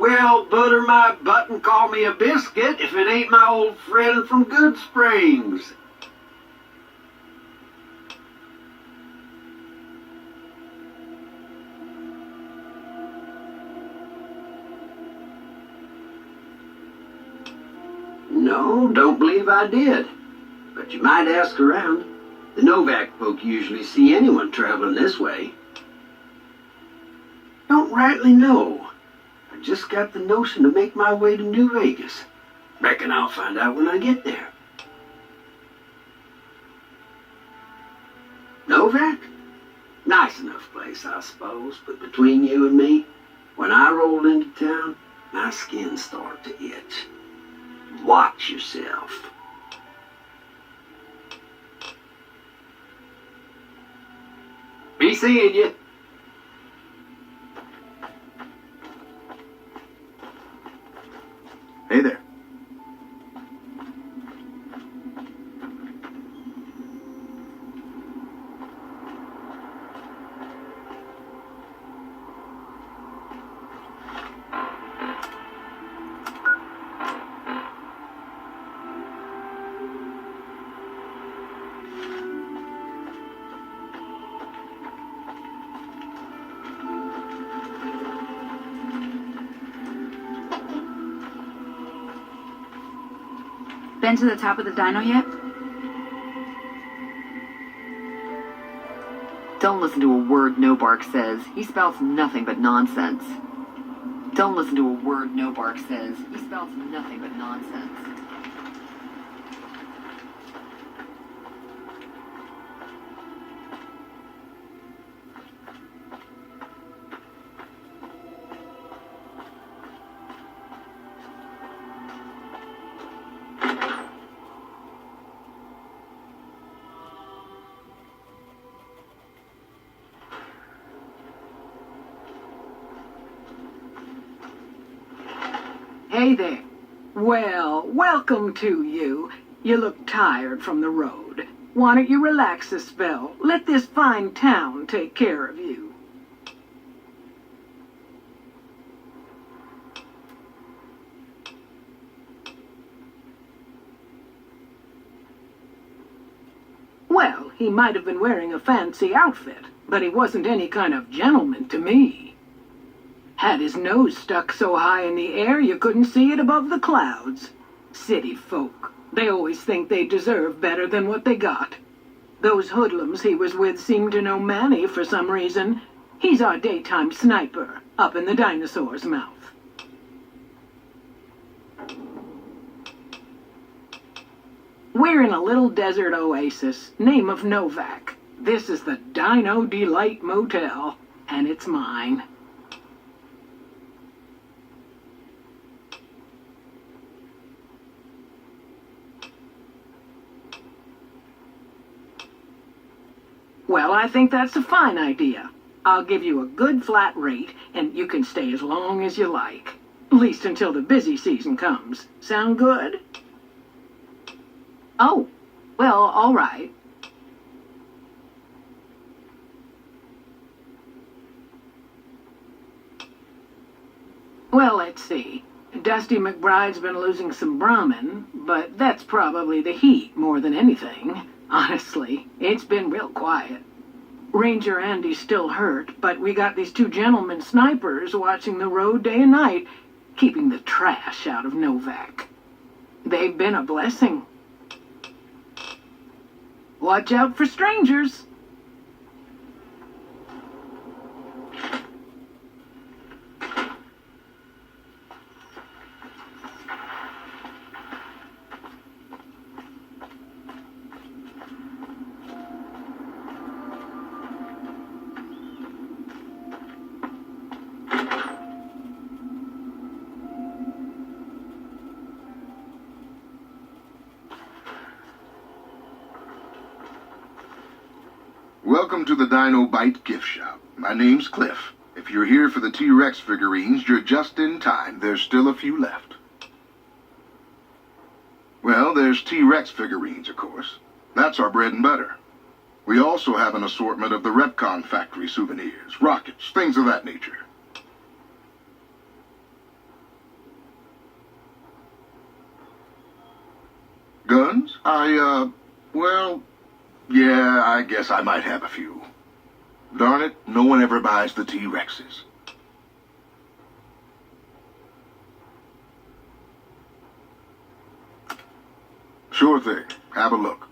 Well, butter my butt and call me a biscuit if it ain't my old friend from Good Springs. No, don't believe I did. But you might ask around. The Novak folk usually see anyone traveling this way. Don't rightly know. I just got the notion to make my way to New Vegas. Reckon I'll find out when I get there. Novak? Nice enough place, I suppose, but between you and me, when I roll into town, my skin started to itch. Watch yourself. Be seeing you. Hey there. Been to the top of the dino yet? Don't listen to a word Nobark says. He spouts nothing but nonsense. Don't listen to a word Nobark says. He spouts nothing but nonsense. Hey there. Well, welcome to you. You look tired from the road. Why don't you relax a spell? Let this fine town take care of you. Well, he might have been wearing a fancy outfit, but he wasn't any kind of gentleman to me. Had his nose stuck so high in the air you couldn't see it above the clouds. City folk. They always think they deserve better than what they got. Those hoodlums he was with seem to know Manny for some reason. He's our daytime sniper, up in the dinosaur's mouth. We're in a little desert oasis, name of Novak. This is the Dino Delight Motel, and it's mine. Well, I think that's a fine idea. I'll give you a good flat rate, and you can stay as long as you like. At least until the busy season comes. Sound good? Oh, well, all right. Well, let's see. Dusty McBride's been losing some Brahmin, but that's probably the heat more than anything. Honestly, it's been real quiet. Ranger Andy's still hurt, but we got these two gentlemen snipers watching the road day and night, keeping the trash out of Novak. They've been a blessing. Watch out for strangers. Welcome to the Dino Bite gift shop. My name's Cliff. If you're here for the T-Rex figurines, you're just in time. There's still a few left. Well, there's T-Rex figurines, of course. That's our bread and butter. We also have an assortment of the Repcon factory souvenirs, rockets, things of that nature. Well, yeah, I guess I might have a few. Darn it, no one ever buys the T-Rexes. Sure thing. Have a look.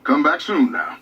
Come back soon now.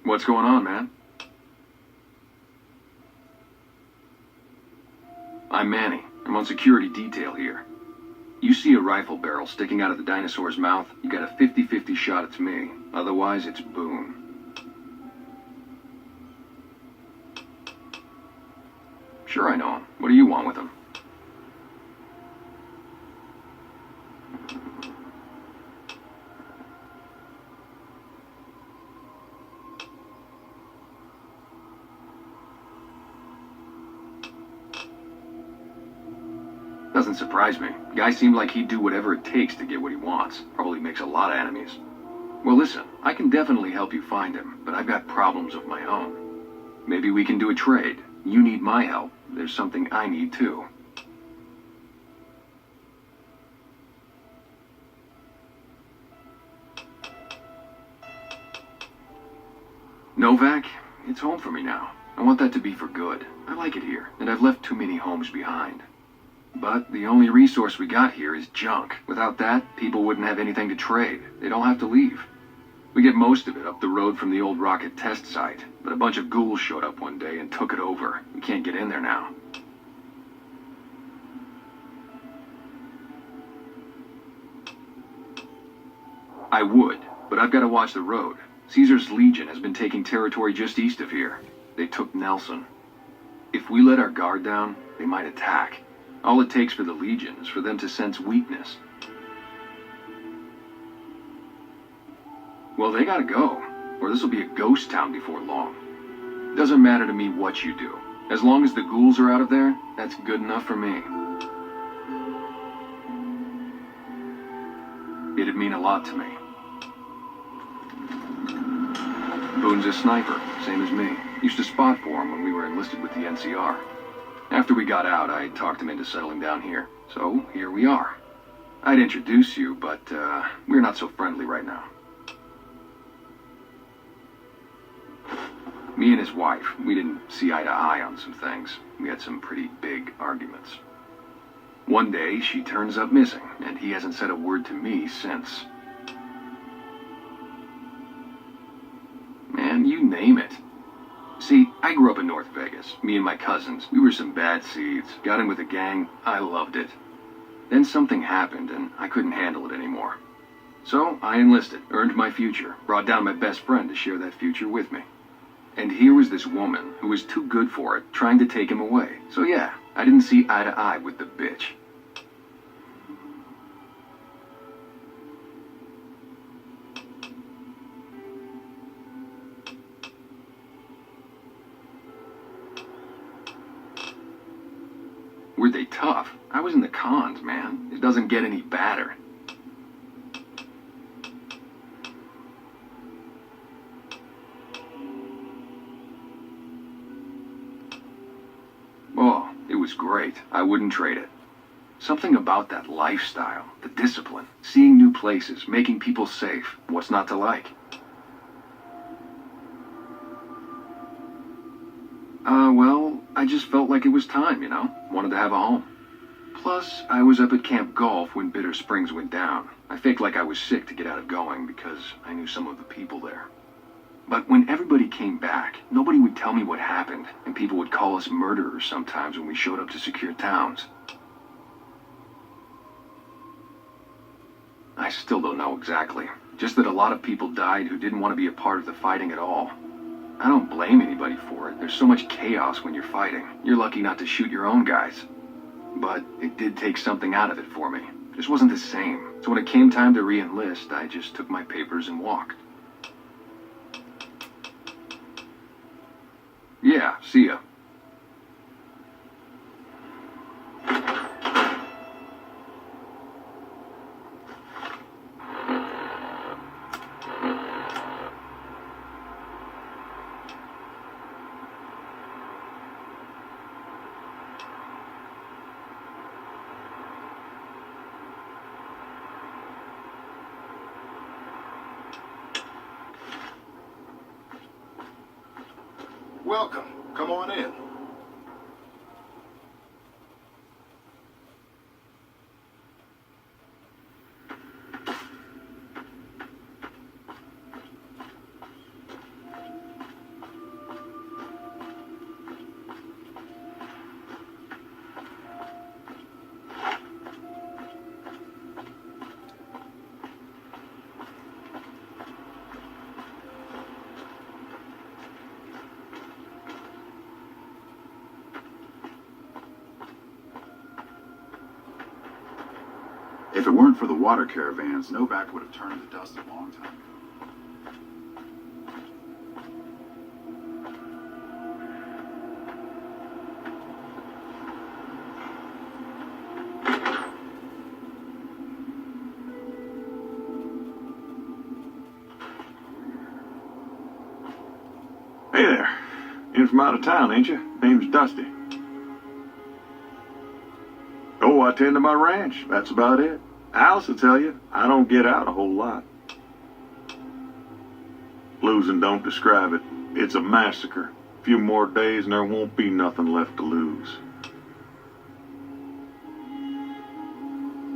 What's going on, man? I'm Manny. I'm on security detail here. You see a rifle barrel sticking out of the dinosaur's mouth, you got a 50-50 shot it's me. Otherwise, it's Boone. Sure I know him. What do you want with him? Doesn't surprise me. Guy seemed like he'd do whatever it takes to get what he wants. Probably makes a lot of enemies. Well, listen, I can definitely help you find him, but I've got problems of my own. Maybe we can do a trade. You need my help. There's something I need too. Novak, it's home for me now. I want that to be for good. I like it here, and I've left too many homes behind. But the only resource we got here is junk. Without that, people wouldn't have anything to trade. They'd all have to leave. We get most of it up the road from the old rocket test site, but a bunch of ghouls showed up one day and took it over. We can't get in there now. I would, but I've got to watch the road. Caesar's Legion has been taking territory just east of here. They took Nelson. If we let our guard down, they might attack. All it takes for the Legion is for them to sense weakness. Well, they gotta go, or this will be a ghost town before long. Doesn't matter to me what you do. As long as the ghouls are out of there, that's good enough for me. It'd mean a lot to me. Boone's a sniper, same as me. Used to spot for him when we were enlisted with the NCR. After we got out, I talked him into settling down here. So, here we are. I'd introduce you, but, we're not so friendly right now. Me and his wife, we didn't see eye to eye on some things. We had some pretty big arguments. One day, she turns up missing, and he hasn't said a word to me since. Man, you name it. See, I grew up in North Vegas. Me and my cousins, we were some bad seeds. Got in with a gang, I loved it. Then something happened, and I couldn't handle it anymore. So, I enlisted, earned my future, brought down my best friend to share that future with me. And here was this woman who was too good for it, trying to take him away. So yeah, I didn't see eye to eye with the bitch. Were they tough? I was in the cons, man. It doesn't get any badder. Oh, it was great. I wouldn't trade it. Something about that lifestyle, the discipline, seeing new places, making people safe. What's not to like? Well, I just felt like it was time, you know? Wanted to have a home. Plus, I was up at Camp Golf when Bitter Springs went down. I faked like I was sick to get out of going because I knew some of the people there. But when everybody came back, nobody would tell me what happened, and people would call us murderers sometimes when we showed up to secure towns. I still don't know exactly. Just that a lot of people died who didn't want to be a part of the fighting at all. I don't blame anybody for it. There's so much chaos when you're fighting. You're lucky not to shoot your own guys. But it did take something out of it for me. It just wasn't the same. So when it came time to re-enlist, I just took my papers and walked. Yeah, see ya. Welcome. Come on in. If it weren't for the water caravans, Novak would have turned to dust a long time ago. Hey there. In from out of town, ain't you? Name's Dusty. Oh, I tend to my ranch. That's about it. Alice will tell you, I don't get out a whole lot. Losing don't describe it. It's a massacre. A few more days and there won't be nothing left to lose.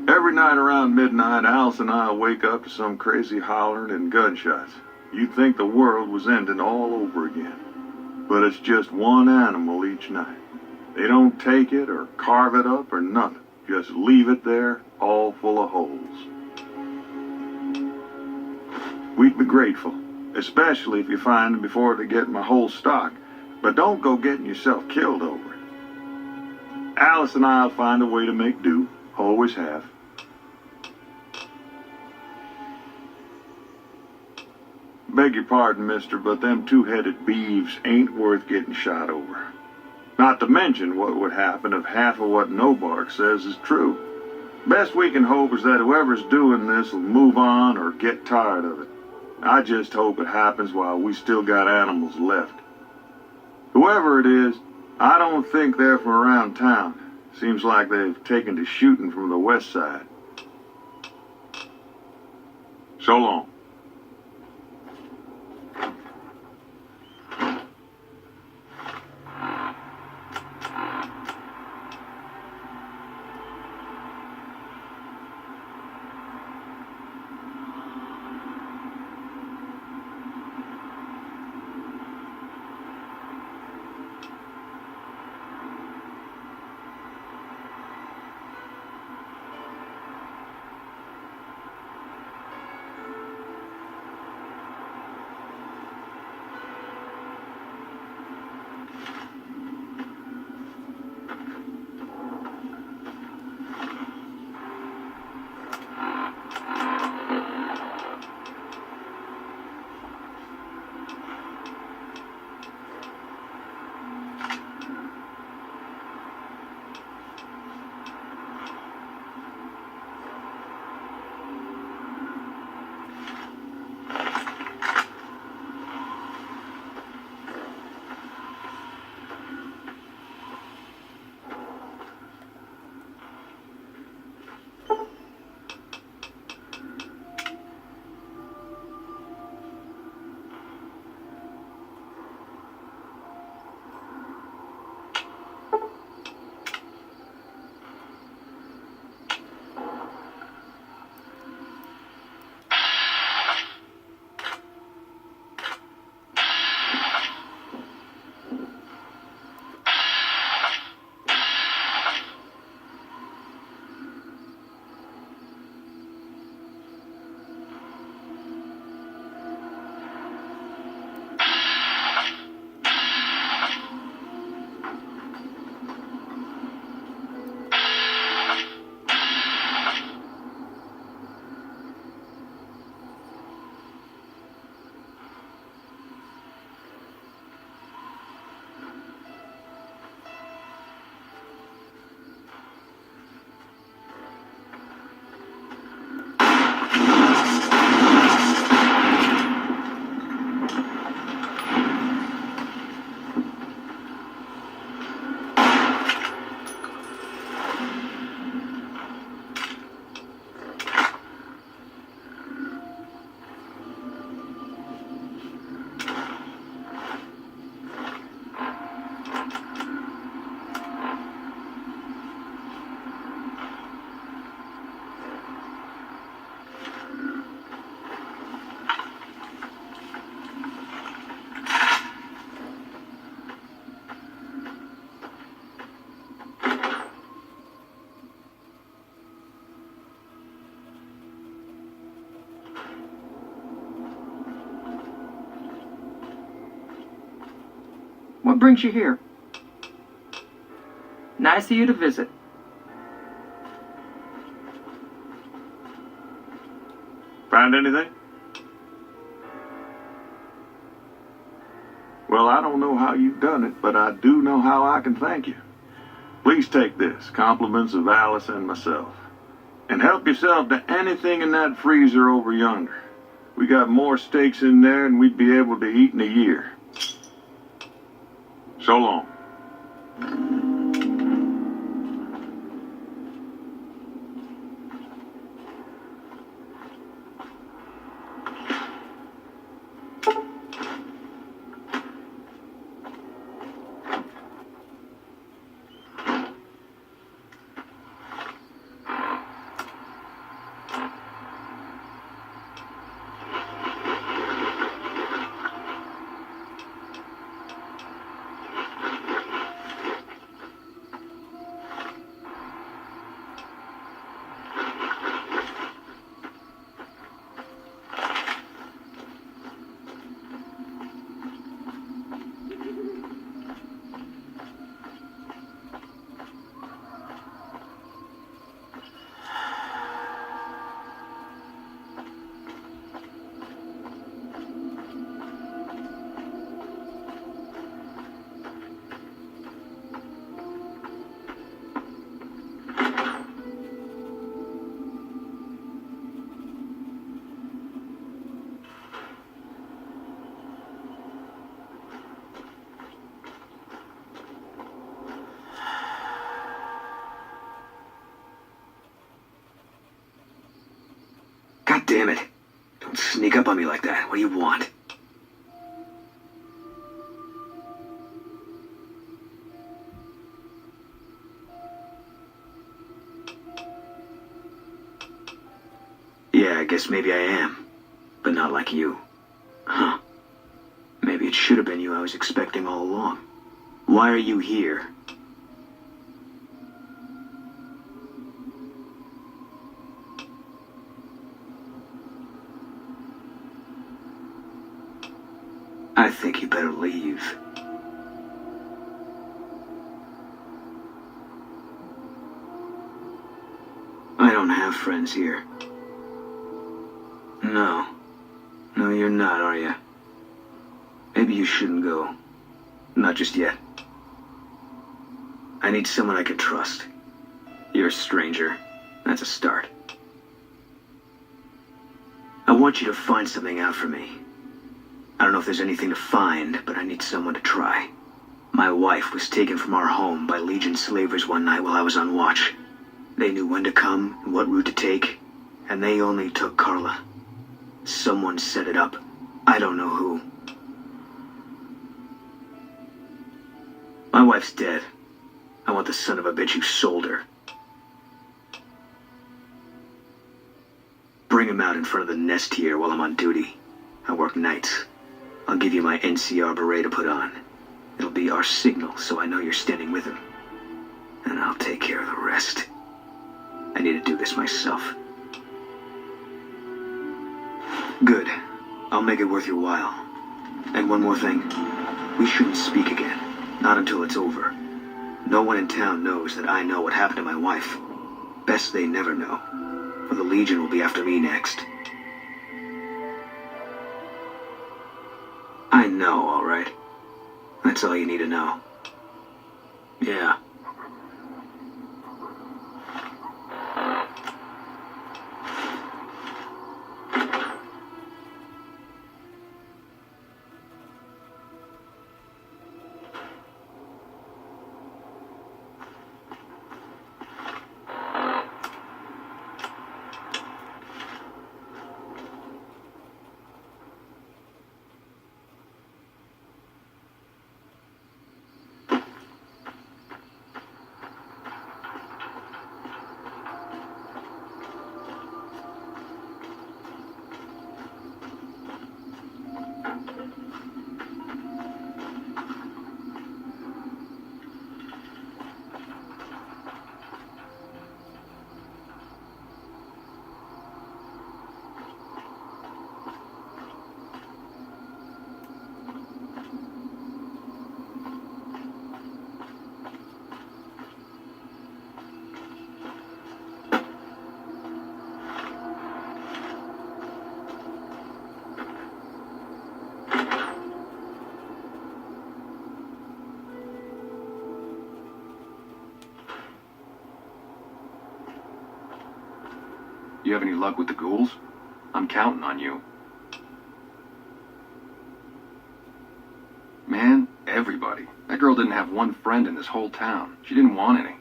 Every night around midnight, Alice and I wake up to some crazy hollering and gunshots. You'd think the world was ending all over again. But it's just one animal each night. They don't take it or carve it up or nothing. Just leave it there, all full of holes. We'd be grateful, especially if you find them before they get my whole stock. But don't go getting yourself killed over it. Alice and I'll find a way to make do. Always have. Beg your pardon, mister, but them two-headed beeves ain't worth getting shot over. Not to mention what would happen if half of what Nobark says is true. Best we can hope is that whoever's doing this will move on or get tired of it. I just hope it happens while we still got animals left. Whoever it is, I don't think they're from around town. Seems like they've taken to shooting from the west side. So long. What brings you here? Nice of you to visit. Find anything? Well, I don't know how you've done it, but I do know how I can thank you. Please take this, compliments of Alice and myself. And help yourself to anything in that freezer over yonder. We got more steaks in there than we'd be able to eat in a year. So long. Damn it. Don't sneak up on me like that. What do you want? Yeah, I guess maybe I am. But not like you. Huh. Maybe it should have been you I was expecting all along. Why are you here? I think you better leave. I don't have friends here. No. No, you're not, are you? Maybe you shouldn't go. Not just yet. I need someone I can trust. You're a stranger. That's a start. I want you to find something out for me. I don't know if there's anything to find, but I need someone to try. My wife was taken from our home by Legion slavers one night while I was on watch. They knew when to come and what route to take, and they only took Carla. Someone set it up. I don't know who. My wife's dead. I want the son of a bitch who sold her. Bring him out in front of the nest here while I'm on duty. I work nights. I'll give you my NCR beret to put on. It'll be our signal, so I know you're standing with him. And I'll take care of the rest. I need to do this myself. Good. I'll make it worth your while. And one more thing. We shouldn't speak again. Not until it's over. No one in town knows that I know what happened to my wife. Best they never know. For the Legion will be after me next. I know, all right. That's all you need to know. Yeah. You have any luck with the ghouls? I'm counting on you. Man, everybody. That girl didn't have one friend in this whole town. She didn't want any.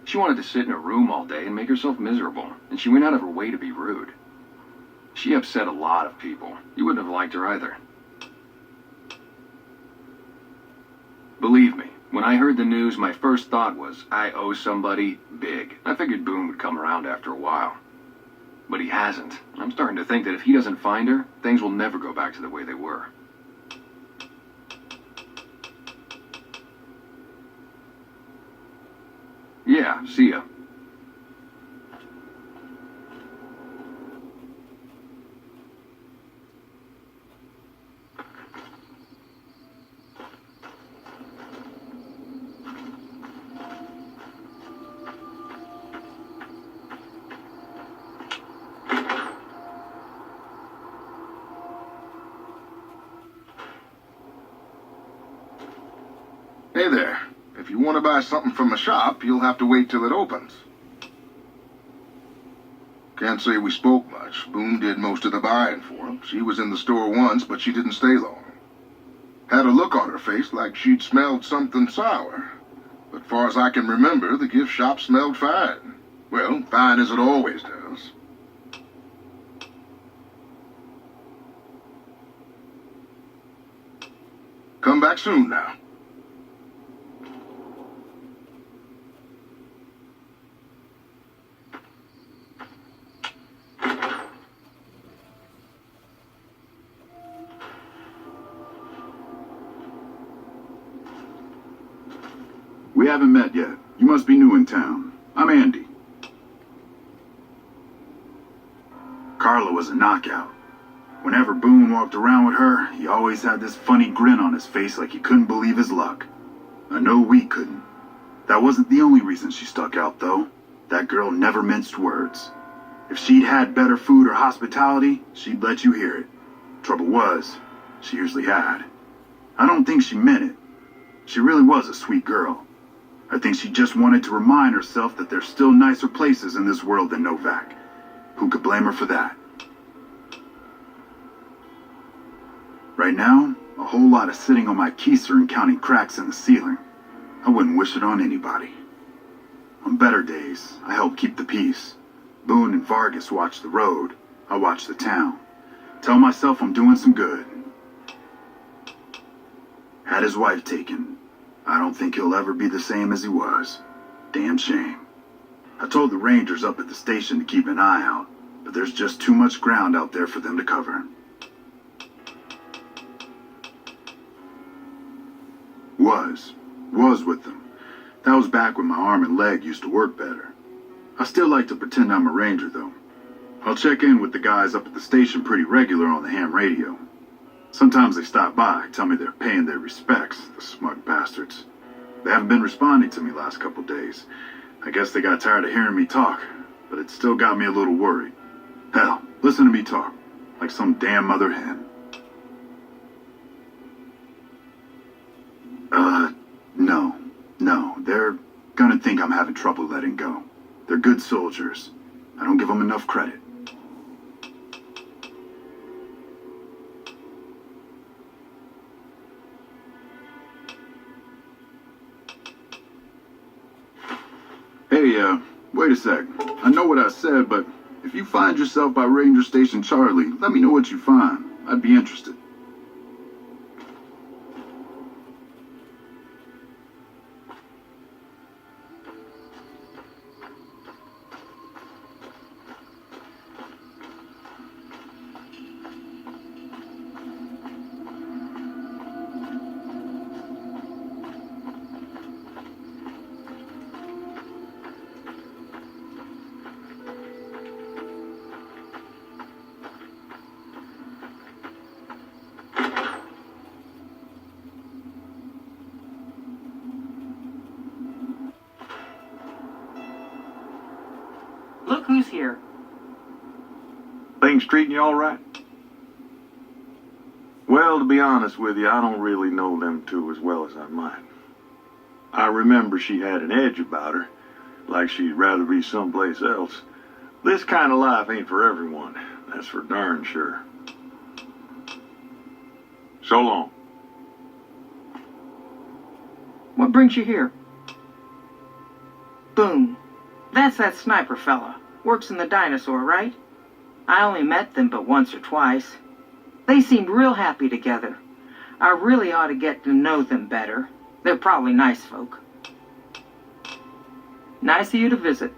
She wanted to sit in a room all day and make herself miserable, and she went out of her way to be rude. She upset a lot of people. You wouldn't have liked her either. Believe me, when I heard the news, my first thought was, I owe somebody big. I figured Boone would come around after a while. But he hasn't. I'm starting to think that if he doesn't find her, things will never go back to the way they were. Yeah, see ya. Hey there. If you want to buy something from a shop, you'll have to wait till it opens. Can't say we spoke much. Boone did most of the buying for him. She was in the store once, but she didn't stay long. Had a look on her face like she'd smelled something sour. But far as I can remember, the gift shop smelled fine. Well, fine as it always does. Come back soon now. We haven't met yet. You must be new in town. I'm Andy. Carla was a knockout. Whenever Boone walked around with her, he always had this funny grin on his face like he couldn't believe his luck. I know we couldn't. That wasn't the only reason she stuck out, though. That girl never minced words. If she'd had better food or hospitality, she'd let you hear it. Trouble was, she usually had. I don't think she meant it. She really was a sweet girl. I think she just wanted to remind herself that there's still nicer places in this world than Novak. Who could blame her for that? Right now, a whole lot of sitting on my keister and counting cracks in the ceiling. I wouldn't wish it on anybody. On better days, I help keep the peace. Boone and Vargas watch the road. I watch the town. Tell myself I'm doing some good. Had his wife taken. I don't think he'll ever be the same as he was. Damn shame. I told the Rangers up at the station to keep an eye out, but there's just too much ground out there for them to cover. Was with them. That was back when my arm and leg used to work better. I still like to pretend I'm a Ranger, though. I'll check in with the guys up at the station pretty regular on the ham radio. Sometimes they stop by, tell me they're paying their respects, the smug bastards. They haven't been responding to me last couple days. I guess they got tired of hearing me talk, but it still got me a little worried. Hell, listen to me talk, like some damn mother hen. No, they're gonna think I'm having trouble letting go. They're good soldiers. I don't give them enough credit. Hey, wait a sec. I know what I said, but if you find yourself by Ranger Station Charlie, let me know what you find. I'd be interested. Look who's here. Things treating you all right? Well, to be honest with you, I don't really know them two as well as I might. I remember she had an edge about her, like she'd rather be someplace else. This kind of life ain't for everyone, that's for darn sure. So long. What brings you here? Boone. That's that sniper fella. Works in the dinosaur, right? I only met them but once or twice. They seemed real happy together. I really ought to get to know them better. They're probably nice folk. Nice of you to visit.